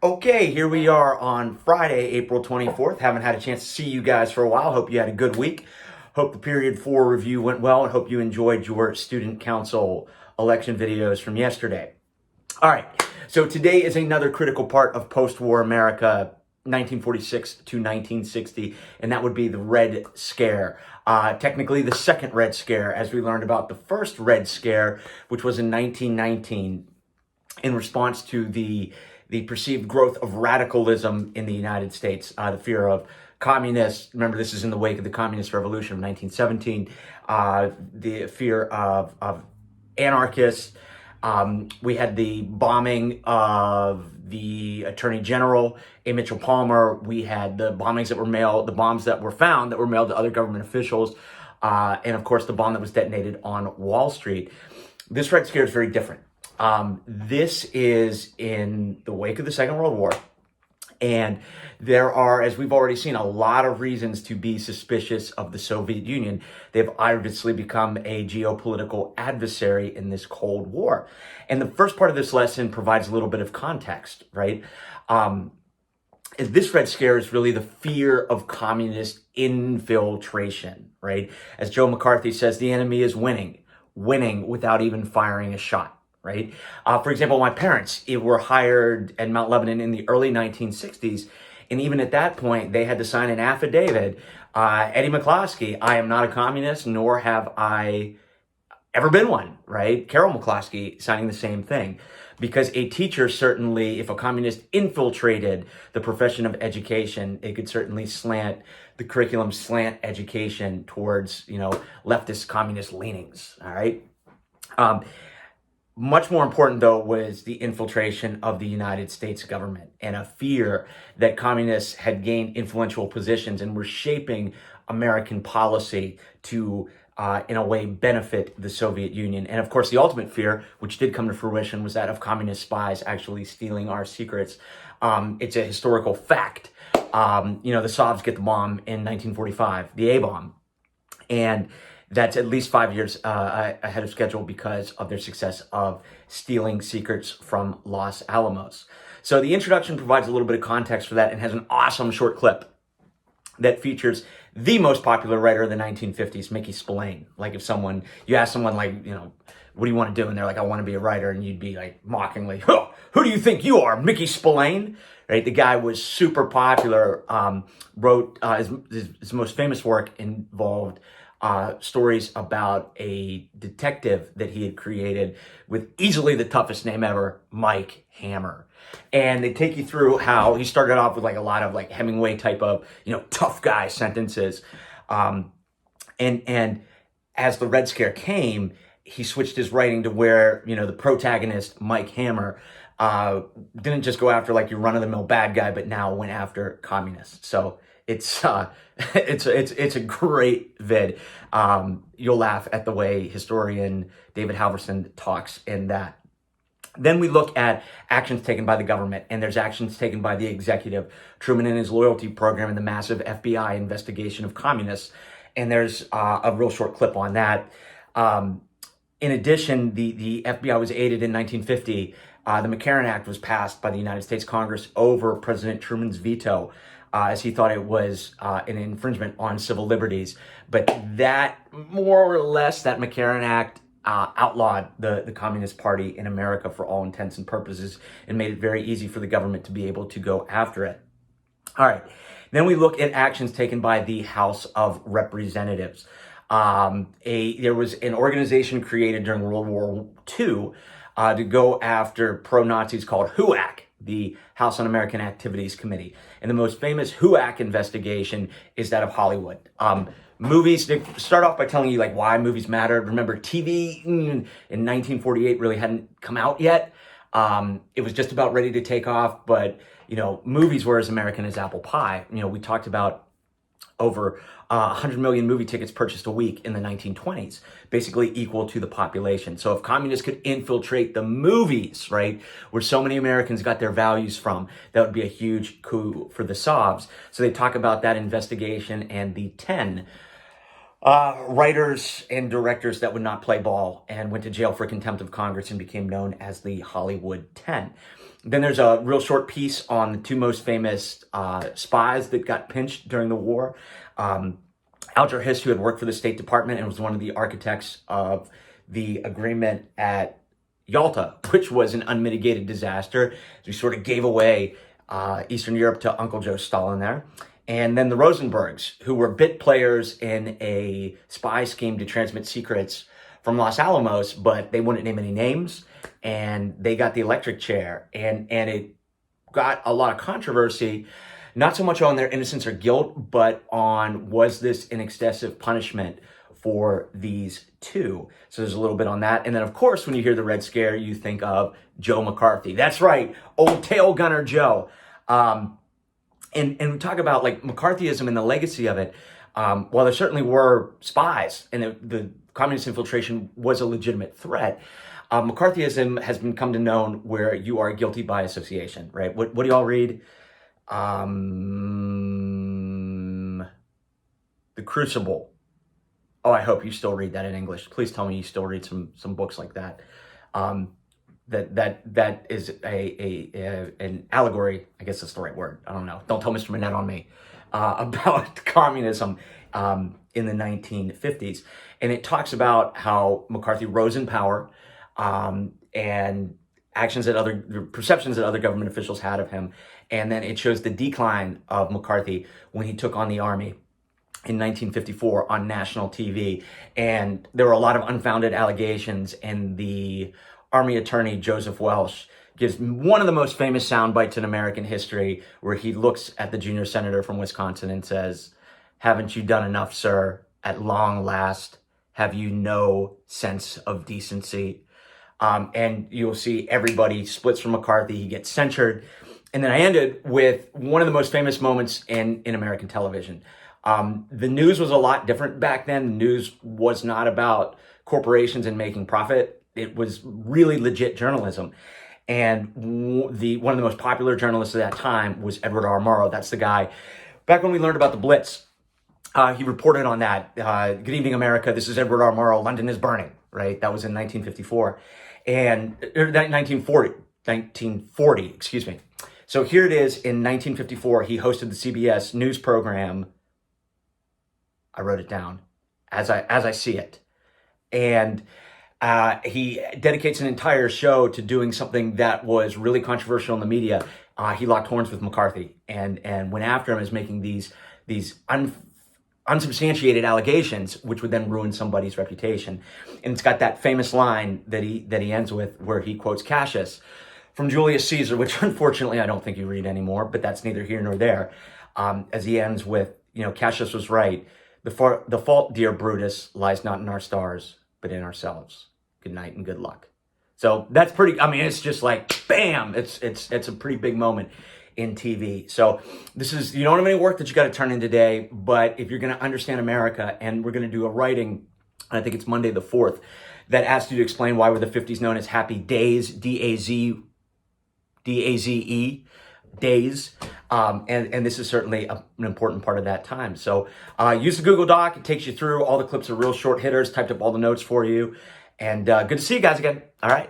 Okay, here we are on Friday, April 24th. Haven't had a chance to see you guys for a while. Hope you had a good week. Hope the period 4 review went well and hope you enjoyed your student council election videos from yesterday. All right, so today is another critical part of post-war America, 1946 to 1960, and that would be the Red Scare. Technically the second Red Scare, as we learned about the first Red Scare, which was in 1919 in response to the perceived growth of radicalism in the United States, the fear of communists. Remember, this is in the wake of the Communist Revolution of 1917, the fear of anarchists. We had the bombing of the Attorney General, A. Mitchell Palmer. We had the bombings that were mailed, the bombs that were found that were mailed to other government officials. And of course, the bomb that was detonated on Wall Street. This Red Scare is very different. This is in the wake of the Second World War. And there are, as we've already seen, a lot of reasons to be suspicious of the Soviet Union. They've obviously become a geopolitical adversary in this Cold War. And the first part of this lesson provides a little bit of context, right? This Red Scare is really the fear of communist infiltration, right? As Joe McCarthy says, the enemy is winning without even firing a shot. Right? For example, my parents were hired at Mount Lebanon in the early 1960s. And even at that point, they had to sign an affidavit. Eddie McCloskey, I am not a communist, nor have I ever been one, right? Carol McCloskey signing the same thing. Because a teacher certainly, if a communist infiltrated the profession of education, it could certainly slant education towards, leftist communist leanings, all right? Much more important, though, was the infiltration of the United States government and a fear that communists had gained influential positions and were shaping American policy to, in a way, benefit the Soviet Union. And of course, the ultimate fear, which did come to fruition, was that of communist spies actually stealing our secrets. It's a historical fact. The Sovs get the bomb in 1945, the A-bomb. And that's at least 5 years ahead of schedule because of their success of stealing secrets from Los Alamos. So the introduction provides a little bit of context for that and has an awesome short clip that features the most popular writer of the 1950s, Mickey Spillane. Like if you ask someone like, what do you want to do? And they're like, I want to be a writer. And you'd be like mockingly, oh, who do you think you are, Mickey Spillane? Right? The guy was super popular, wrote his most famous work involved stories about a detective that he had created with easily the toughest name ever, Mike Hammer. And they take you through how he started off with like a lot of like Hemingway type of, tough guy sentences. And as the Red Scare came, he switched his writing to where, the protagonist, Mike Hammer, didn't just go after like your run-of-the-mill bad guy, but now went after communists. So it's a great vid. You'll laugh at the way historian David Halverson talks in that. Then we look at actions taken by the government, and there's actions taken by the executive, Truman and his loyalty program, and the massive FBI investigation of communists. And there's a real short clip on that. In addition, the FBI was aided in 1950. The McCarran Act was passed by the United States Congress over President Truman's veto, as he thought it was an infringement on civil liberties. But that, more or less, that McCarran Act outlawed the Communist Party in America for all intents and purposes and made it very easy for the government to be able to go after it. All right. Then we look at actions taken by the House of Representatives. There was an organization created during World War II to go after pro-Nazis called HUAC, the House Un-American Activities Committee. And the most famous HUAC investigation is that of Hollywood. Movies, they start off by telling you like why movies mattered. Remember, TV in 1948 really hadn't come out yet. It was just about ready to take off, but movies were as American as apple pie. We talked about over 100 million movie tickets purchased a week in the 1920s, basically equal to the population. So if communists could infiltrate the movies, right, where so many Americans got their values from, that would be a huge coup for the Sovs. So they talk about that investigation and the 10 writers and directors that would not play ball and went to jail for contempt of Congress and became known as the Hollywood 10. Then there's a real short piece on the two most famous spies that got pinched during the war. Alger Hiss, who had worked for the State Department and was one of the architects of the agreement at Yalta, which was an unmitigated disaster. We sort of gave away Eastern Europe to Uncle Joe Stalin there. And then the Rosenbergs, who were bit players in a spy scheme to transmit secrets from Los Alamos, but they wouldn't name any names, and they got the electric chair. And it got a lot of controversy, not so much on their innocence or guilt, but on was this an excessive punishment for these two. So there's a little bit on that. And then, of course, when you hear the Red Scare, you think of Joe McCarthy. That's right, old tail gunner Joe. And we talk about like McCarthyism and the legacy of it. While there certainly were spies and the communist infiltration was a legitimate threat, McCarthyism has become known where you are guilty by association, right? What do y'all read? The Crucible. Oh, I hope you still read that in English. Please tell me you still read some books like that. That is an allegory. I guess that's the right word. I don't know. Don't tell Mr. Manette on me about communism in the 1950s, and it talks about how McCarthy rose in power and actions that perceptions that other government officials had of him, and then it shows the decline of McCarthy when he took on the army in 1954 on national TV, and there were a lot of unfounded allegations, and the Army attorney Joseph Welch gives one of the most famous sound bites in American history, where he looks at the junior senator from Wisconsin and says, "Haven't you done enough, sir? At long last, have you no sense of decency?" And you'll see everybody splits from McCarthy. He gets censured. And then I ended with one of the most famous moments in American television. The news was a lot different back then. The news was not about corporations and making profit. It was really legit journalism. And one of the most popular journalists at that time was Edward R. Murrow. That's the guy. Back when we learned about the Blitz, he reported on that. Good evening, America. This is Edward R. Murrow. London is burning, right? That was in 1954. And 1940, excuse me. So here it is in 1954. He hosted the CBS news program. I wrote it down as I see it. And he dedicates an entire show to doing something that was really controversial in the media. He locked horns with McCarthy and went after him as making these unsubstantiated allegations, which would then ruin somebody's reputation. And it's got that famous line that he ends with, where he quotes Cassius from Julius Caesar, which unfortunately I don't think you read anymore, but that's neither here nor there. As he ends with, Cassius was right. The fault, dear Brutus, lies not in our stars, but in ourselves. Good night and good luck. So that's pretty, it's just like, bam, it's a pretty big moment in TV. So this is, you don't have any work that you got to turn in today, but if you're going to understand America, and we're going to do a writing, I think it's Monday the 4th, that asks you to explain why were the 50s known as Happy Days, D-A-Z-E, days. And this is certainly an important part of that time. So use the Google Doc. It takes you through all the clips of real short hitters, typed up all the notes for you. And good to see you guys again. All right.